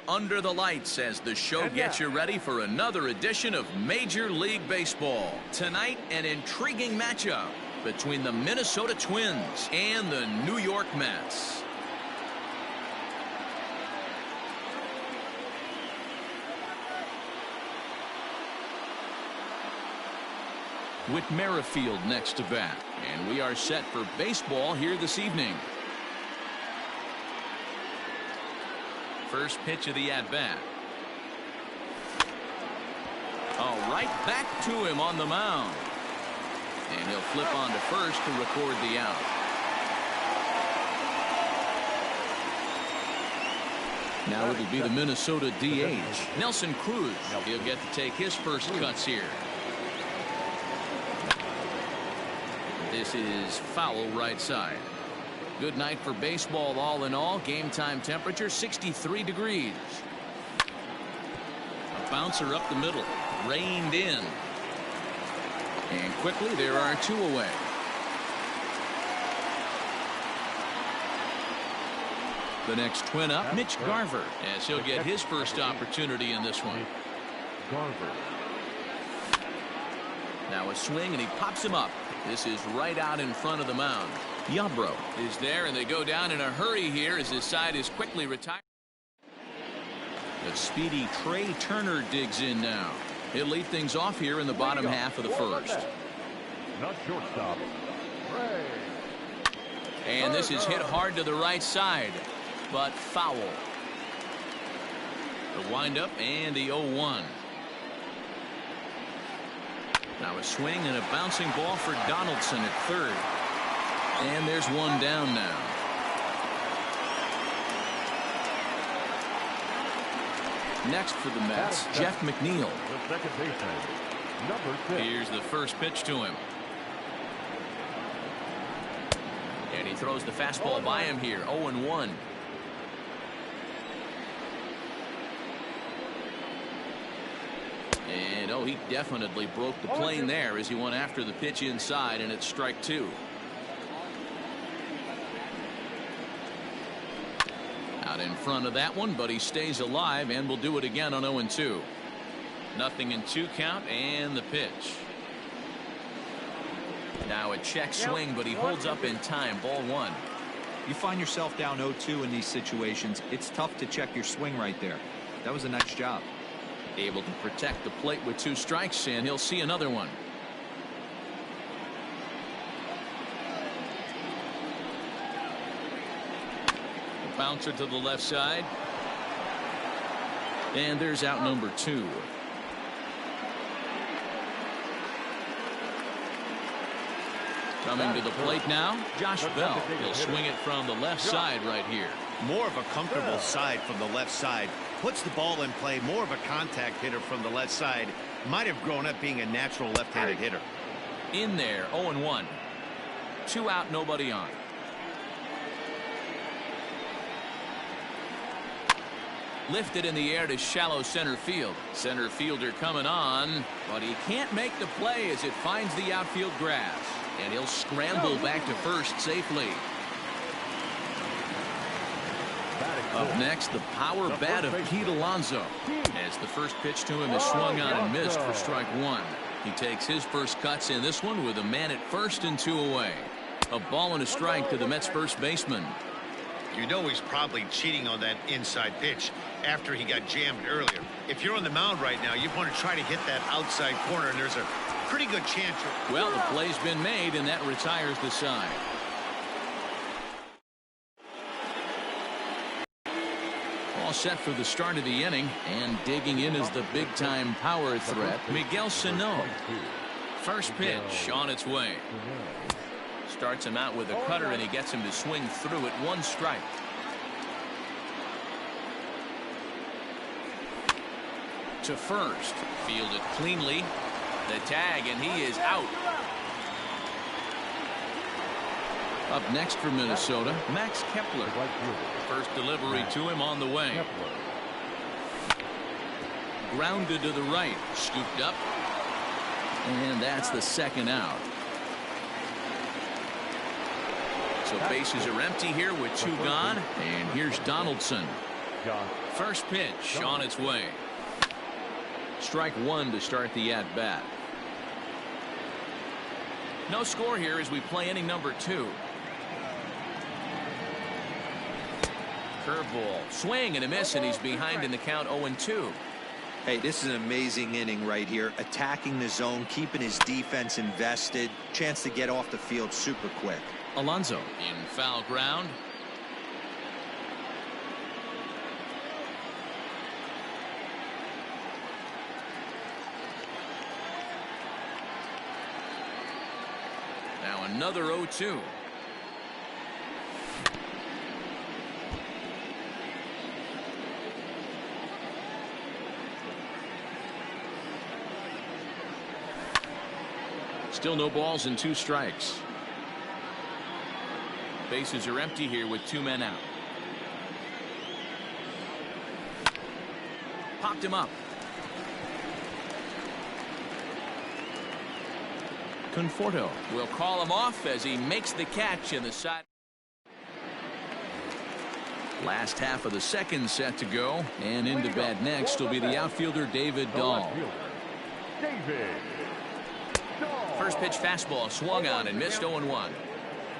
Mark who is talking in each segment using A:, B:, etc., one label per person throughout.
A: Under the lights as the show gets you ready for another edition of Major League Baseball. Tonight, an intriguing matchup between the Minnesota Twins and the New York Mets. With Merrifield next to bat, and we are set for baseball here this evening. First pitch of the at-bat. All right, back to him on the mound. And he'll flip on to first to record the out. Now it'll be the Minnesota DH, Nelson Cruz. He'll get to take his first cuts here. This is foul right side. Good night for baseball all in all. Game time temperature 63 degrees. A bouncer up the middle. Reined in. And quickly there are two away. The next twin up, Mitch Garver, as he'll get his first opportunity in this one. Now a swing and he pops him up. This is right out in front of the mound. Yabro is there, and they go down in a hurry here as his side is quickly retired. The speedy Trey Turner digs in now. He'll lead things off here in the bottom half of the first.
B: Not shortstop.
A: And this is hit hard to the right side, but foul. The windup and the 0-1. Now a swing and a bouncing ball for Donaldson at third. And there's one down now. Next for the Mets, Jeff McNeil.
B: The second baseman, number 6.
A: Here's the first pitch to him. And he throws the fastball by him here, 0-1. And oh, he definitely broke the plane there as he went after the pitch inside, and it's strike two. Out in front of that one, but he stays alive and will do it again on 0-2. Nothing in 2 count, and the pitch. Now a check swing, but he holds up in time. Ball 1.
C: You find yourself down 0-2 in these situations. It's tough to check your swing right there. That was a nice job.
A: Able to protect the plate with 2 strikes, and he'll see another one. Bouncer to the left side. And there's out number 2. Coming to the plate now, Josh Bell. He'll swing it from the left side right here.
D: More of a comfortable side from the left side. Puts the ball in play. More of a contact hitter from the left side. Might have grown up being a natural left-handed hitter.
A: In there, 0-1. 2 out, nobody on. Lifted in the air to shallow center field. Center fielder coming on, but he can't make the play as it finds the outfield grass. And he'll scramble back to first safely. Up next, the power bat of Pete Alonso. As the first pitch to him is swung on and missed for strike 1. He takes his first cuts in this one with a man at first and 2 away. A ball and a strike to the Mets first baseman.
D: You know he's probably cheating on that inside pitch after he got jammed earlier. If you're on the mound right now, you want to try to hit that outside corner, and there's a pretty good chance.
A: Well, the play's been made, and that retires the side. All set for the start of the inning, and digging in is the big-time power threat, Miguel Sano. First pitch on its way. Starts him out with a cutter, and he gets him to swing through it. 1 strike. To first. Fielded cleanly. The tag, and he is out. Up next for Minnesota, Max Kepler. First delivery to him on the way. Grounded to the right. Scooped up. And that's the second out. So bases are empty here with 2 gone. And here's Donaldson.
B: John.
A: First pitch on its way. Strike one to start the at-bat. No score here as we play inning number 2. Curveball, swing and a miss, and he's behind in the count 0-2.
C: Hey, this is an amazing inning right here. Attacking the zone, keeping his defense invested. Chance to get off the field super quick.
A: Alonso in foul ground. Now another 0-2. Still no balls and 2 strikes. Bases are empty here with 2 men out. Popped him up. Conforto will call him off as he makes the catch in the side. Last half of the second set to go, and into bat next will be the outfielder David Dahl. First pitch fastball swung on and missed 0-1.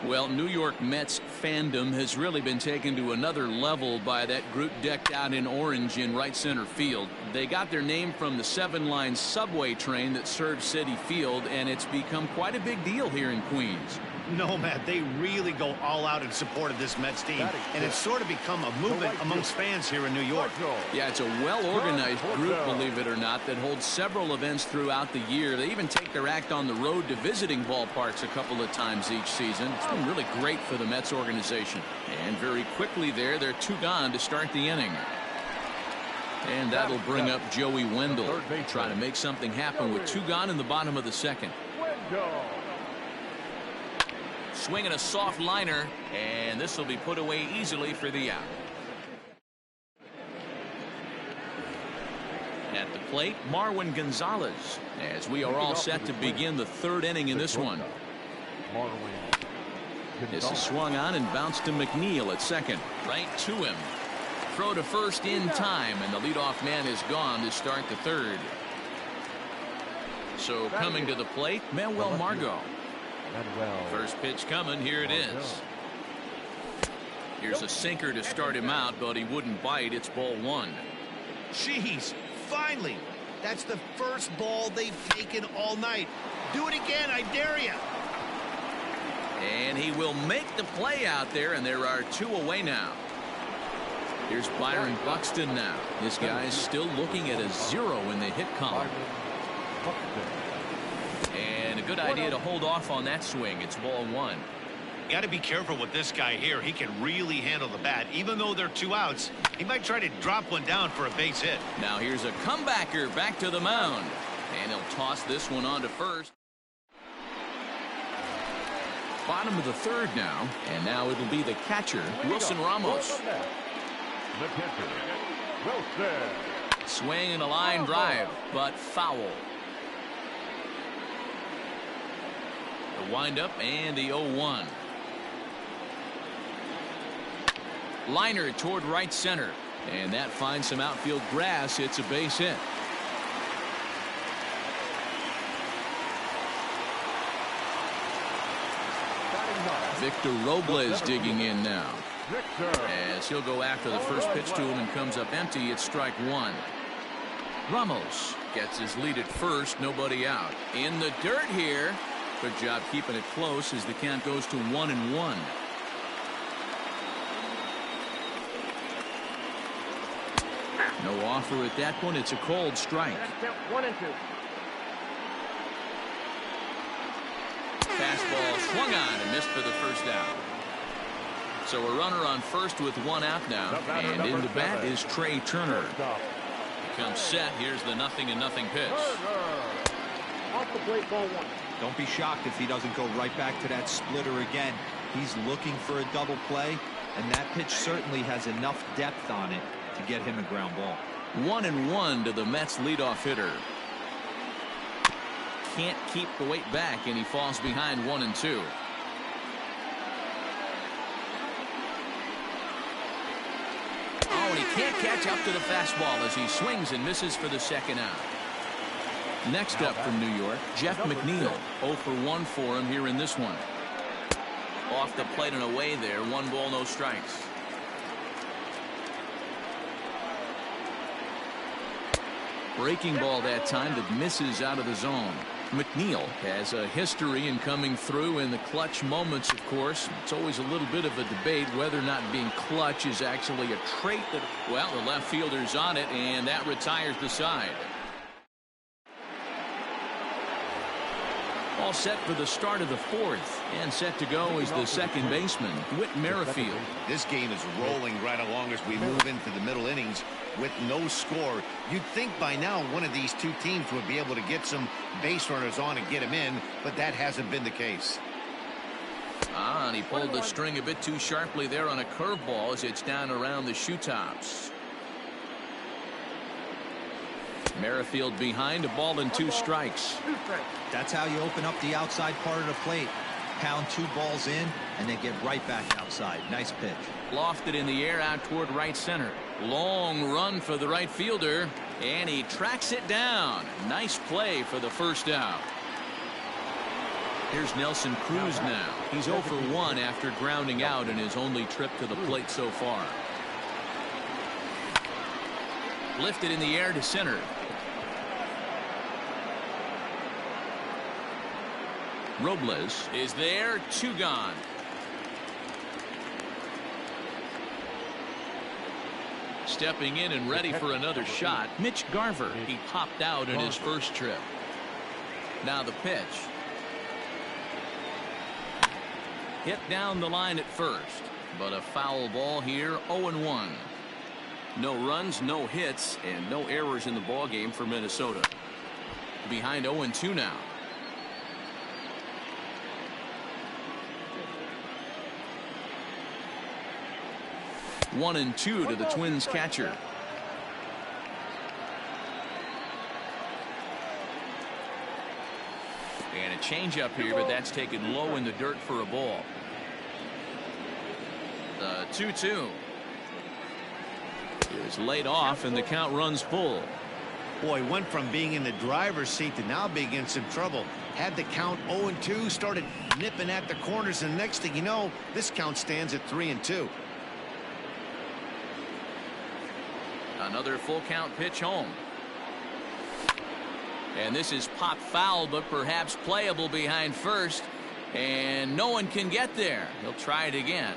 A: Well, New York Mets fandom has really been taken to another level by that group decked out in orange in right center field. They got their name from the 7-line subway train that serves Citi Field, and it's become quite a big deal here in Queens.
D: No, Matt, they really go all out in support of this Mets team, and it's sort of become a movement amongst fans here in New York.
A: Yeah, it's a well-organized group, believe it or not, that holds several events throughout the year. They even take their act on the road to visiting ballparks a couple of times each season. It's been really great for the Mets organization. And very quickly there, they're 2 gone to start the inning. And that'll bring up Joey Wendell, trying to make something happen with 2 gone in the bottom of the second. Swinging a soft liner, and this will be put away easily for the out. At the plate, Marwin Gonzalez, as we are all set to begin the 3rd inning in this one. This is swung on and bounced to McNeil at second. Right to him. Throw to first in time, and the leadoff man is gone to start the 3rd. So coming to the plate, Manuel Margot. First pitch coming. Here it is. Here's a sinker to start him out, but he wouldn't bite. It's ball 1.
D: Jeez, finally. That's the first ball they've taken all night. Do it again, I dare you.
A: And he will make the play out there, and there are 2 away now. Here's Byron Buxton now. This guy's still looking at a 0 in the hit column. And a good idea to hold off on that swing. It's ball 1.
D: Got to be careful with this guy here. He can really handle the bat. Even though they're 2 outs, he might try to drop one down for a base hit.
A: Now here's a comebacker back to the mound. And he'll toss this one on to first. Bottom of the 3rd now. And now it'll be the catcher, Wilson Ramos.
B: The catcher, Wilson.
A: Swing and a line drive, but foul. The windup and the 0-1. Liner toward right center, and that finds some outfield grass. It's a base hit. Victor Robles digging in now, as he'll go after the first pitch to him and comes up empty. It's strike 1. Ramos gets his lead at first, nobody out. In the dirt here. Good job keeping it close as the count goes to 1-1. No offer at that point. It's a cold strike.
E: 1-2.
A: Fastball swung on and missed for the first out. So a runner on first with 1 out now, and in the bat is Trey Turner. Comes set. Here's the 0-0 pitch.
E: Off the plate, ball 1.
C: Don't be shocked if he doesn't go right back to that splitter again. He's looking for a double play, and that pitch certainly has enough depth on it to get him a ground ball.
A: 1-1 to the Mets leadoff hitter. Can't keep the weight back, and he falls behind 1-2. Oh, and he Can't catch up to the fastball as he swings and misses for the second out. Next up from New York, Jeff McNeil. 0 for 1 for him here in this one. Off the plate and away there. 1 ball, no strikes. Breaking ball that time that misses out of the zone. McNeil has a history in coming through in the clutch moments, of course. It's always a little bit of a debate whether or not being clutch is actually a trait that, well, the left fielder's on it, and that retires the side. All set for the start of the fourth, and set to go is the second baseman, Whit Merrifield.
D: This game is rolling right along as we move into the middle innings with no score. You'd think by now one of these two teams would be able to get some base runners on and get them in, but that hasn't been the case.
A: And he pulled the string a bit too sharply there on a curveball as it's down around the shoe tops. Merrifield behind, a ball and 2 strikes.
C: That's how you open up the outside part of the plate. Pound 2 balls in and then get right back outside. Nice pitch.
A: Lofted in the air out toward right center. Long run for the right fielder, and he tracks it down. Nice play for the first out. Here's Nelson Cruz now. He's 0 for 1 after grounding out in his only trip to the plate so far. Lifted in the air to center. Robles is there, 2 gone. Stepping in and ready for another shot, Mitch Garver. He popped out in his first trip. Now the pitch. Hit down the line at first, but a foul ball here, 0-1. No runs, no hits, and no errors in the ball game for Minnesota. Behind 0-2 now. One and 2 to the Twins catcher. And a changeup here, but that's taken low in the dirt for a ball. The 2-2 is laid off, and the count runs full.
D: Boy, went from being in the driver's seat to now being in some trouble. Had the count 0-2, started nipping at the corners, and next thing you know, this count stands at 3-2.
A: Another full count pitch home. And this is pop foul, but perhaps playable behind first. And no one can get there. He'll try it again.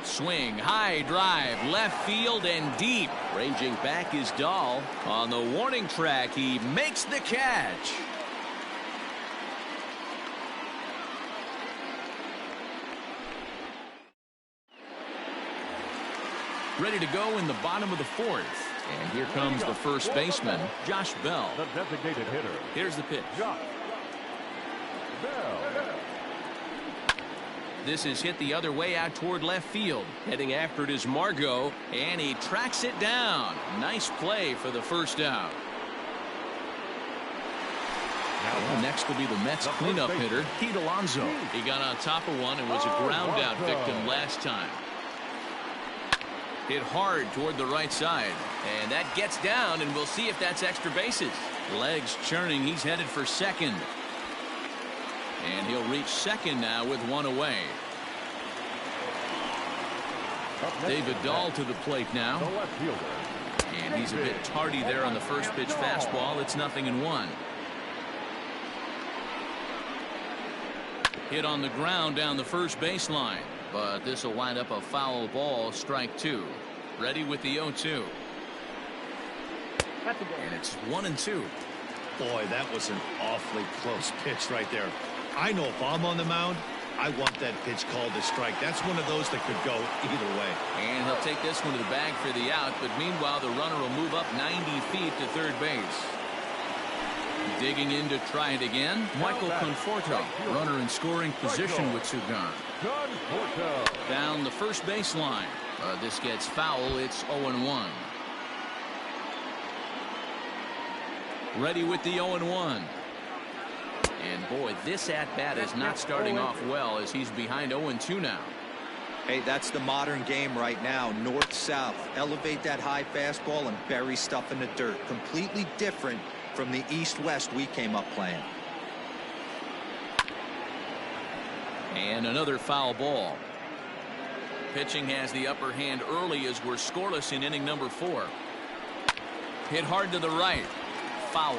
A: Swing, high drive, left field and deep. Ranging back is Dahl. On the warning track, he makes the catch. Ready to go in the bottom of the fourth. And here comes the first baseman, Josh Bell.
B: The designated hitter.
A: Here's the pitch.
B: Josh Bell.
A: This is hit the other way out toward left field. Heading after it is Margot, and he tracks it down. Nice play for the first out. Well, next will be the Mets cleanup hitter, Pete Alonso. He got on top of one and was a ground out victim last time. Hit hard toward the right side, and that gets down, and we'll see if that's extra bases. Legs churning, he's headed for second. And he'll reach second now with one away. David Dahl to the plate now.
B: The left fielder.
A: And he's a bit tardy there on the first pitch fastball. It's 0-1. Hit on the ground down the first baseline. But this will wind up a foul ball, strike 2. Ready with the 0-2. And it's 1-2.
D: Boy, that was an awfully close pitch right there. I know if I'm on the mound, I want that pitch called a strike. That's one of those that could go either way.
A: And he'll take this one to the bag for the out, but meanwhile the runner will move up 90 feet to third base. Digging in to try it again, Michael Conforto, runner in scoring position with Sugan. Down the first baseline. This gets foul. It's 0-1. Ready with the 0-1. And boy, this at-bat is not starting off well as he's behind 0-2 now.
C: Hey, that's the modern game right now. North-south. Elevate that high fastball and bury stuff in the dirt. Completely different from the east-west we came up playing.
A: And another foul ball. Pitching has the upper hand early as we're scoreless in inning number 4. Hit hard to the right. Foul.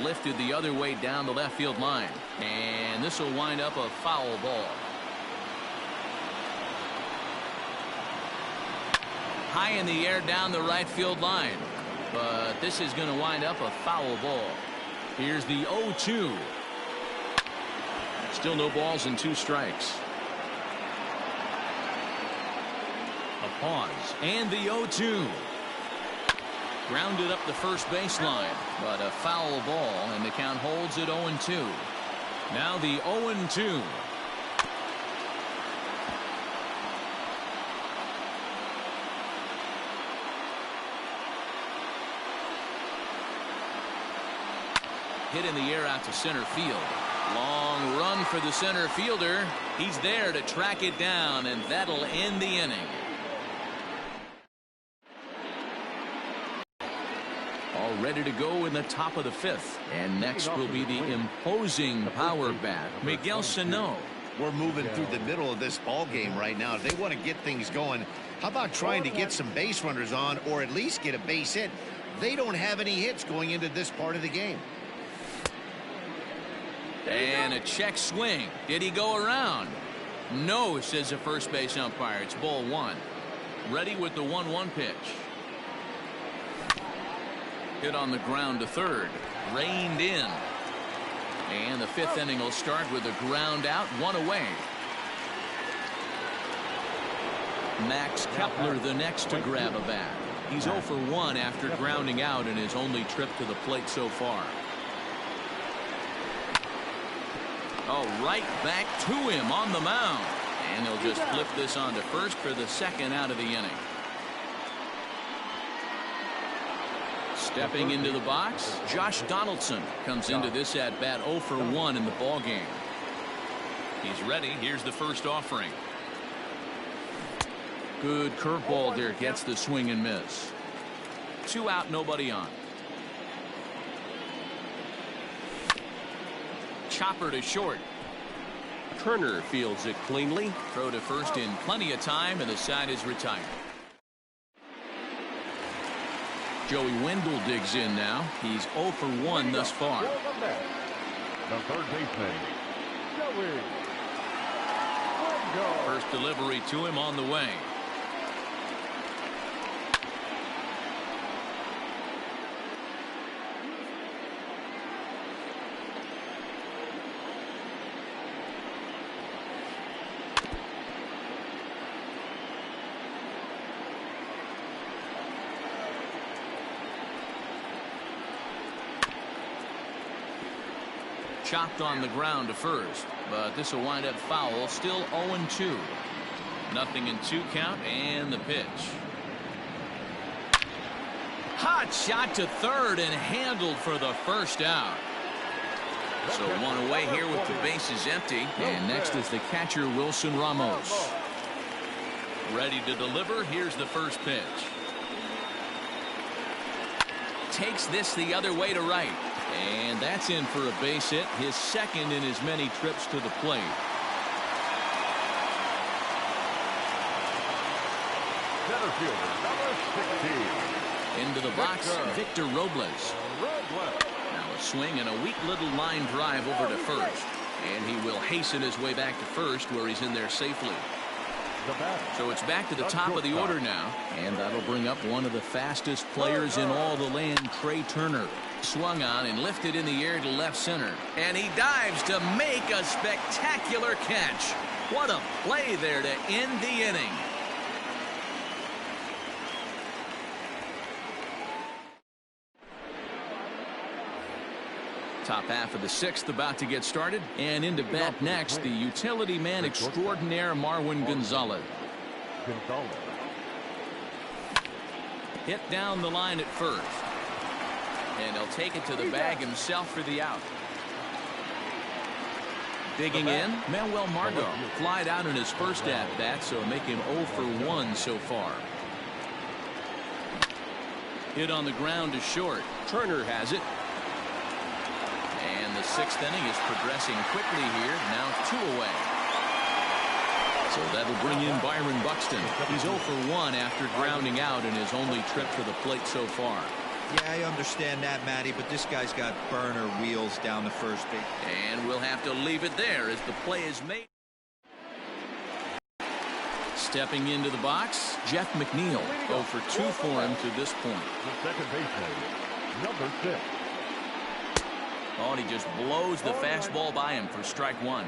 A: Lifted the other way down the left field line. And this will wind up a foul ball. High in the air down the right field line. But this is going to wind up a foul ball. Here's the 0-2. Still no balls and 2 strikes. A pause. And the 0-2. Grounded up the first baseline, but a foul ball, and the count holds at 0-2. Now the 0-2. Hit in the air out to center field. Long run for the center fielder. He's there to track it down, and that'll end the inning. All ready to go in the top of the 5th. And next will be the imposing power bat, Miguel Sano.
D: We're moving through the middle of this ball game right now. If they want to get things going, how about trying to get some base runners on, or at least get a base hit? They don't have any hits going into this part of the game.
A: And a check swing. Did he go around? No, says the first base umpire. It's ball 1. Ready with the 1-1 pitch. Hit on the ground to third. Reined in. And the 5th inning will start with a ground out, 1 away. Max Kepler the next to grab a bat. He's 0 for 1 after grounding out in his only trip to the plate so far. Oh, right back to him on the mound. And they'll just flip this on to first for the 2nd out of the inning. Stepping into the box, Josh Donaldson comes into this at bat 0 for 1 in the ball game. He's ready. Here's the first offering. Good curveball there, gets the swing and miss. 2 out, nobody on. Chopper to short. Turner fields it cleanly. Throw to first in plenty of time, and the side is retired. Joey Wendell digs in now. He's 0 for 1 thus far.
B: The third baseman, Joey Wendell.
A: First delivery to him on the way. Chopped on the ground to first, but this will wind up foul. Still 0-2. Nothing in 2 count, and the pitch. Hot shot to third and handled for the first out. So 1 away here with the bases empty. And next is the catcher, Wilson Ramos. Ready to deliver. Here's the first pitch. Takes this the other way to right. And that's in for a base hit, his 2nd in as many trips to the plate.
B: Center fielder, number 16.
A: Into the box, Victor Robles. Now a swing and a weak little line drive over to first. And he will hasten his way back to first, where he's in there safely. So it's back to the top of the order now, and that'll bring up one of the fastest players in all the land, Trey Turner. Swung on and lifted in the air to left center, and he dives to make a spectacular catch. What a play there to end the inning. Top half of the 6th about to get started, and into bat next, the utility man extraordinaire Marwin Gonzalez. Hit down the line at first, and he'll take it to the bag himself for the out. Digging in, Manuel Margot flied out in his first at-bat, so make him 0 for 1 so far. Hit on the ground to short. Turner has it. And the 6th inning is progressing quickly here. Now 2 away. So that'll bring in Byron Buxton. He's 0 for 1 after grounding out in his only trip to the plate so far.
C: Yeah, I understand that, Matty, but this guy's got burner wheels down the first base.
A: And we'll have to leave it there as the play is made. Stepping into the box, Jeff McNeil. 0 for 2 for him to this point.
B: The second baseman, number 6.
A: Oh, and he just blows the fastball by him for strike 1.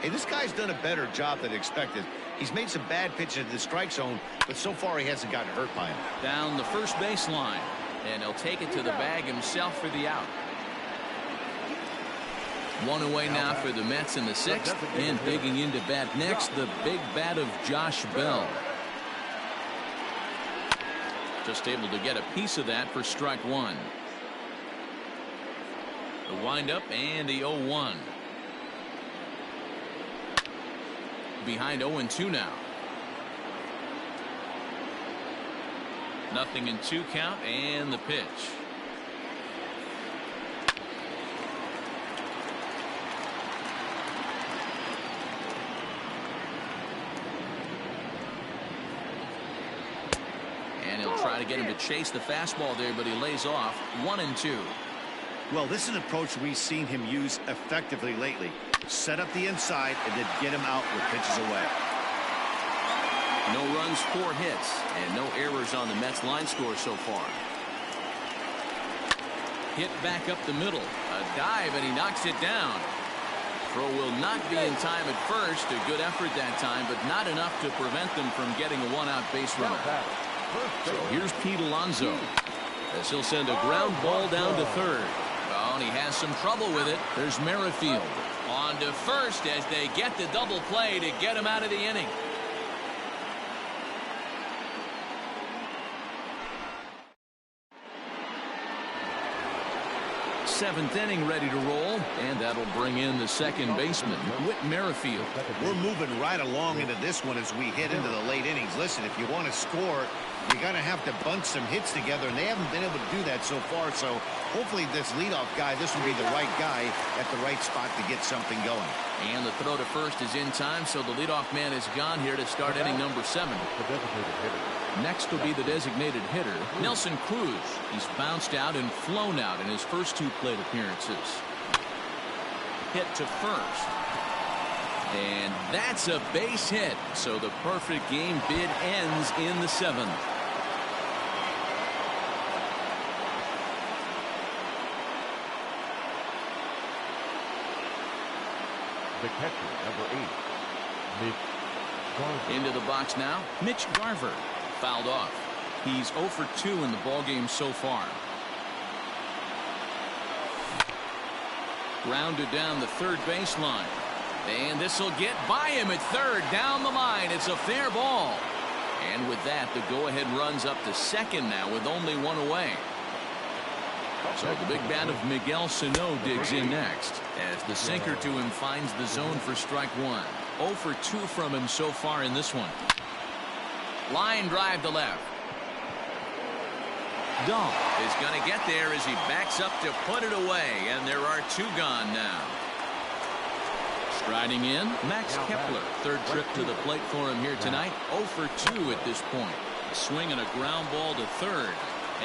D: Hey, this guy's done a better job than expected. He's made some bad pitches in the strike zone, but so far he hasn't gotten hurt by him.
A: Down the first baseline, and he'll take it to the bag himself for the out. 1 away now for the Mets in the 6th, and digging into bat next, the big bat of Josh Bell. Just able to get a piece of that for strike 1. The windup and the 0-1. Behind 0-2 now. 0-2 count and the pitch. And he'll try to get him to chase the fastball there, but he lays off. 1-2.
D: Well, this is an approach we've seen him use effectively lately. Set up the inside and then get him out with pitches away.
A: No runs, 4 hits, and no errors on the Mets line score so far. Hit back up the middle. A dive, and he knocks it down. Throw will not be in time at first. A good effort that time, but not enough to prevent them from getting a 1-out base runner. So here's Pete Alonso, as he'll send a ground ball down to third. Oh, and he has some trouble with it. There's Merrifield on to first as they get the double play to get him out of the inning. Seventh inning ready to roll, and that'll bring in the second baseman, Whit Merrifield.
D: We're moving right along into this one as we hit into the late innings. Listen, if you want to score, you're going to have to bunch some hits together, and they haven't been able to do that so far. So hopefully this leadoff guy, this will be the right guy at the right spot to get something going.
A: And the throw to first is in time, so the leadoff man is gone here to start inning number 7. Next will be the designated hitter, Nelson Cruz. He's bounced out and flown out in his first 2 plate appearances. Hit to first. And that's a base hit. So the perfect game bid ends in the 7th.
B: The catcher, number 8, Mitch Garver.
A: Into the box now, Mitch Garver. Fouled off. He's 0 for 2 in the ballgame so far. Grounded down the third baseline. And this will get by him at third. Down the line. It's a fair ball. And with that, the go-ahead runs up to second now with only 1 away. So the big bat of Miguel Sano digs in next, as the sinker to him finds the zone for strike 1. 0 for 2 from him so far in this one. Line drive to left. Dahl is going to get there as he backs up to put it away, and there are 2 gone now. Striding in, Max Kepler. Third trip to the plate for him here tonight. 0 for 2 at this point. Swinging a ground ball to third,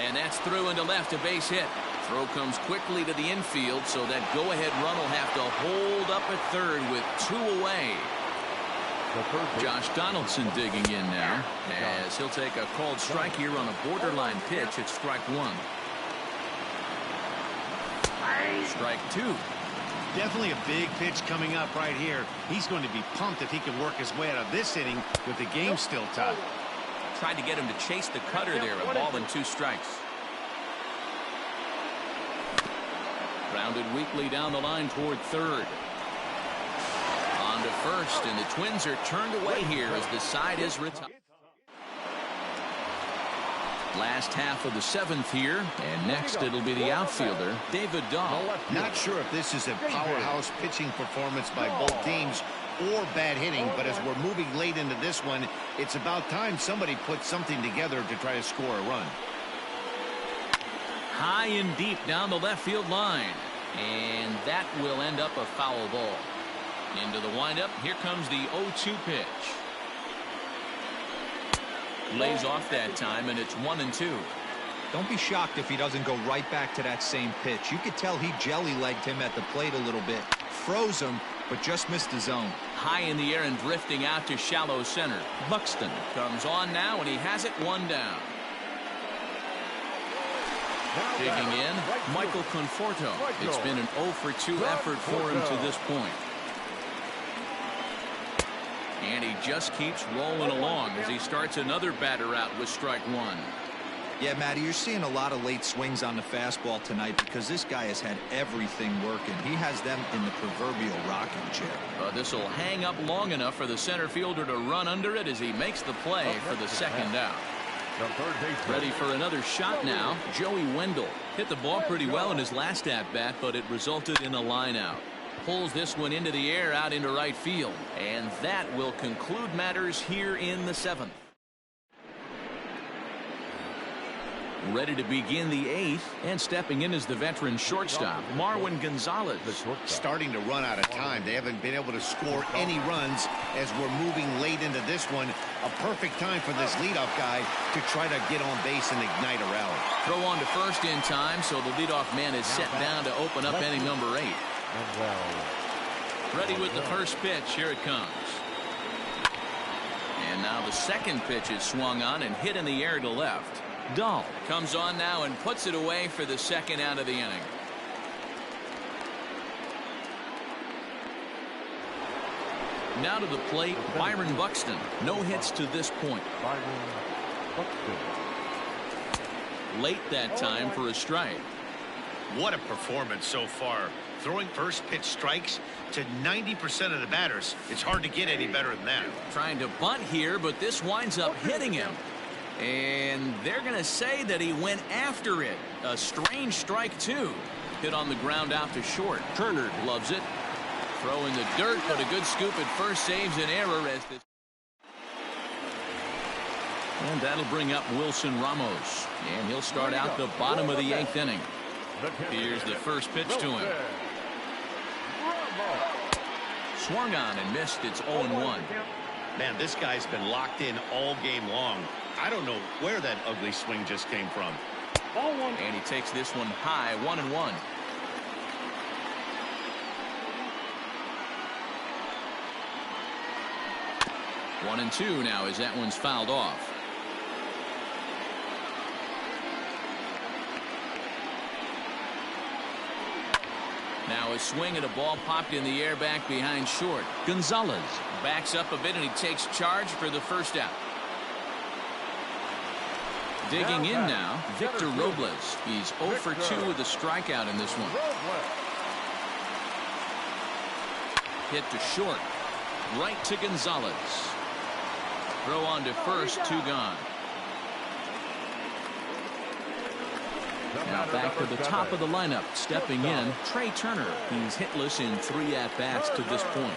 A: and that's through into left, a base hit. Throw comes quickly to the infield, so that go-ahead run will have to hold up at third with 2 away. Josh Donaldson digging in now, as he'll take a called strike here on a borderline pitch at strike 1. Strike 2.
D: Definitely a big pitch coming up right here. He's going to be pumped if he can work his way out of this inning with the game still tied.
A: Tried to get him to chase the cutter there, a ball and 2 strikes. Grounded weakly down the line toward third. On to first, and the Twins are turned away here as the side is retired. Last half of the 7th here, and next it'll be the outfielder, David Dahl.
D: Not sure if this is a powerhouse pitching performance by both teams or bad hitting, but as we're moving late into this one, it's about time somebody puts something together to try to score a run.
A: High and deep down the left field line, and that will end up a foul ball. Into the windup, here comes the 0-2 pitch. Lays off that time, and it's 1-2.
C: Don't be shocked if he doesn't go right back to that same pitch. You could tell he jelly-legged him at the plate a little bit. Froze him, but just missed the zone.
A: High in the air and drifting out to shallow center. Buxton comes on now, and he has it 1 down. Digging in, Michael Conforto. It's been an 0-for-2 effort for him to this point. And he just keeps rolling along as he starts another batter out with strike 1.
C: Yeah, Matty, you're seeing a lot of late swings on the fastball tonight because this guy has had everything working. He has them in the proverbial rocking chair.
A: This will hang up long enough for the center fielder to run under it as he makes the play for the 2nd out. Ready for another shot now. Joey Wendell hit the ball pretty well in his last at-bat, but it resulted in a line out. Pulls this one into the air out into right field, and that will conclude matters here in the 7th. Ready to begin the 8th, and stepping in is the veteran shortstop, Marwin Gonzalez.
D: Starting to run out of time. They haven't been able to score any runs as we're moving late into this one. A perfect time for this leadoff guy to try to get on base and ignite a rally.
A: Throw on to first in time, so the leadoff man is set down to open up inning number 8. Ready with the first pitch. Here it comes. And now the second pitch is swung on and hit in the air to left. Dahl comes on now and puts it away for the 2nd out of the inning. Now to the plate, Byron Buxton. No hits to this point. Late that time for a strike.
D: What a performance so far. Throwing first pitch strikes to 90% of the batters. It's hard to get any better than that.
A: Trying to bunt here, but this winds up hitting him. And they're going to say that he went after it. A strange strike, too. Hit on the ground out to short. Turner loves it. Throw in the dirt, but a good scoop at first saves an error as this. And that'll bring up Wilson Ramos. And he'll start out the bottom of the 8th inning. Here's the first pitch to him. Swung on and missed. It's 0-1.
D: Man, this guy's been locked in all game long. I don't know where that ugly swing just came from.
A: And he takes this one high, 1-1. One and two now as that one's fouled off. Now a swing at a ball popped in the air back behind short. Gonzalez backs up a bit and he takes charge for the first out. Digging in now, Victor Robles. He's 0 for 2 with a strikeout in this one. Hit to short. Right to Gonzalez. Throw on to first, 2 gone. Now back to the top of the lineup. Stepping in, Trey Turner. He's hitless in 3 at-bats to this point.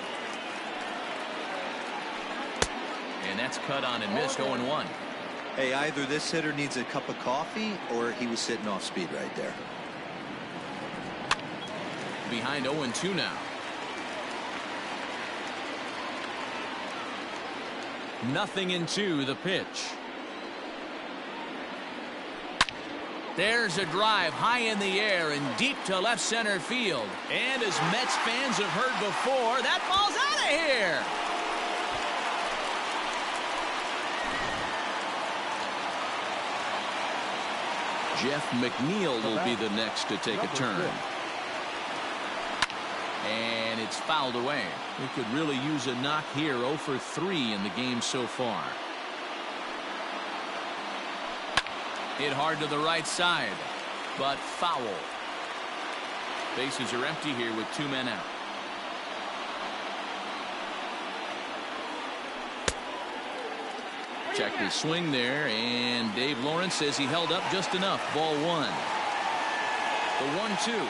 A: And that's cut on and missed, 0-1.
C: Hey, either this hitter needs a cup of coffee or he was sitting off speed right there.
A: Behind 0-2 now. Nothing in 2, the pitch. There's a drive high in the air and deep to left center field. And as Mets fans have heard before, that ball's out of here. Jeff McNeil will be the next to take a turn. And it's fouled away. We could really use a knock here. 0 for 3 in the game so far. Hit hard to the right side, but foul. Bases are empty here with 2 men out. Checked his swing there, and Dave Lawrence says he held up just enough. Ball one. The 1-2.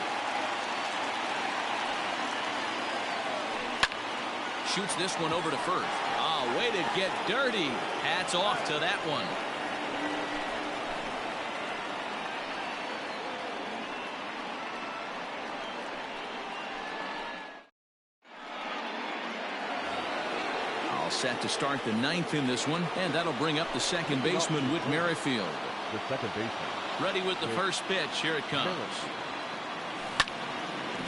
A: Shoots this one over to first. Ah, way to get dirty. Hats off to that one. All set to start the ninth in this one, and that'll bring up the second baseman, Whit Merrifield.
B: The second baseman.
A: Ready with the first pitch. Here it comes.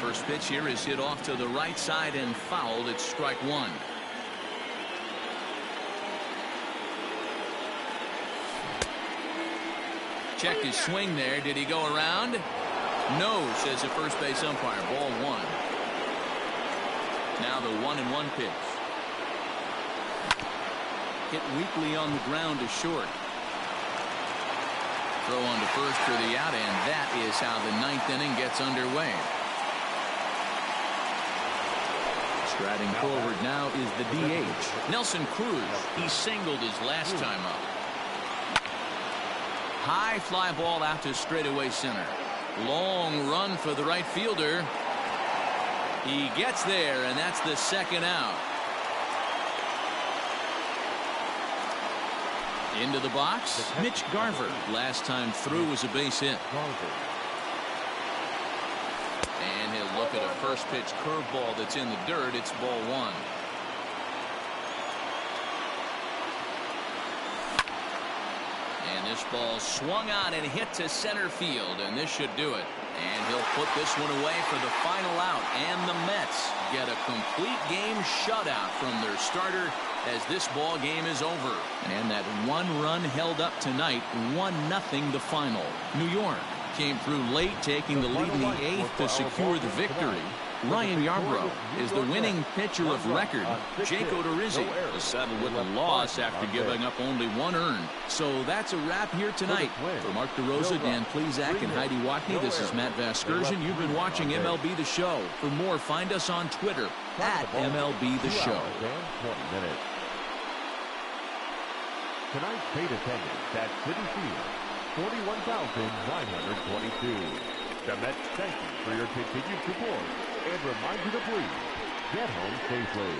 A: First pitch here is hit off to the right side and fouled. It's strike one. Checked his swing there. Did he go around? No, says the first base umpire. Ball one. Now the 1-1 pitch. Hit weakly on the ground to short. Throw on to first for the out, and that is how the ninth inning gets underway. Striding forward now is the DH, Nelson Cruz. He singled his last time up. High fly ball out to straightaway center. Long run for the right fielder. He gets there, and that's the second out. Into the box, Mitch Garver. Last time through was a base hit. And he'll look at a first pitch curveball that's in the dirt. It's ball one. And this ball swung on and hit to center field, and this should do it. And he'll put this one away for the final out. And the Mets get a complete game shutout from their starter as this ball game is over. And that one run held up tonight, 1-0 the final. New York came through late, taking the lead in the eighth to secure the victory. Ryan Yarbrough is the winning pitcher of record. Jake Odorizzi has settled with a loss after giving up only one earned. So that's a wrap here tonight. For Mark DeRosa, Dan Plezak, and Heidi Watney, this is Matt Vasgersian. You've been watching MLB The Show. For more, find us on Twitter at MLB The Show.
B: Tonight's paid attendance at Citi Field, 41,922. The Mets thank you for your continued support and remind you to please get home safely.